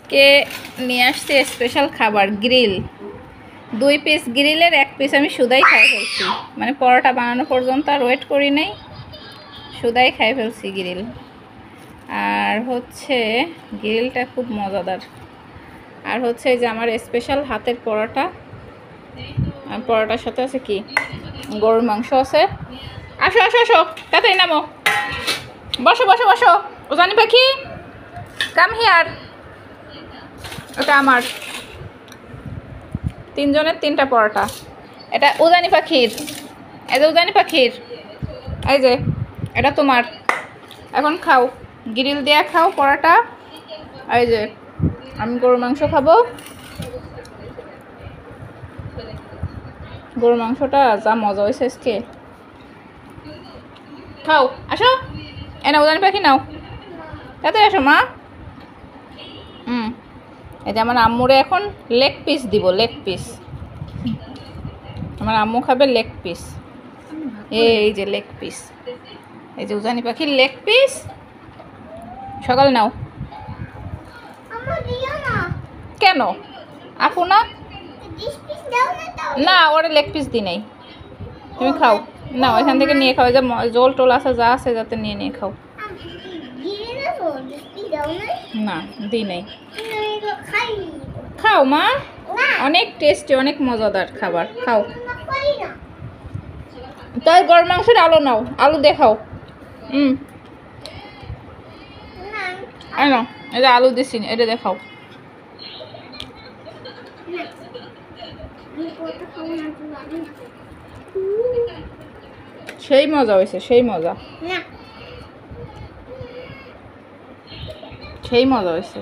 আজকে নিয়ে আসছে স্পেশাল খাবার গ্রিল। 2 পিস গ্রিলের 1 পিস আমি শুধাই খাই ফেলছি, মানে পরোটা বানানো পর্যন্ত আর ওয়েট করি নাই, শুধাই খাই ফেলছি গ্রিল। আর হচ্ছে গ্রিলটা খুব মজাদার। আর হচ্ছে যে আমার স্পেশাল হাতের পরোটা, আর পরোটার সাথে আছে কি গরুর মাংস আছে। আসো আসো আসো, তাড়াতাড়ি নামো, বসো বসো বসো। উজানি পাখি কাম হিয়ার। ওটা আমার 3 জনের 3টা পরোটা। এটা উজানি পাখির, এই যে উজানি পাখির, এই যে এটা তোমার। এখন খাও, গ্রিল দেয়া খাও পরোটা। এই যে আমি গরুর মাংস খাবো। গরুর মাংসটা যা মজা হয়েছে আজকে, খাও। আসো এনা উজানি পাখি নাও, তাতে আসো মা। এই যে আমার আম্মুরে এখন লেগ পিস দিব, লেগ পিস। আমার আম্মু খাবে লেগ পিস। এই যে লেগ পিস, এই যে উজানি পাখির লেগ পিস। সকাল নাও। কেন আপু না? না ওরে লেগ পিস দি নাই, তুমি খাও না, ওইখান থেকে নিয়ে খাও। যে জল টোল আছে যা আছে যাতে নিয়ে নিয়ে খাও। না দি নাই, খাও মা, অনেক টেস্টি, অনেক মজাদার খাবার, খাও। তাই গরুর মাংসের আলু নাও, আলু দেখাও। না এটা আলু দিছি, এটা দেখাও। সেই মজা হয়েছে, সেই মজা, সেই মজা হয়েছে।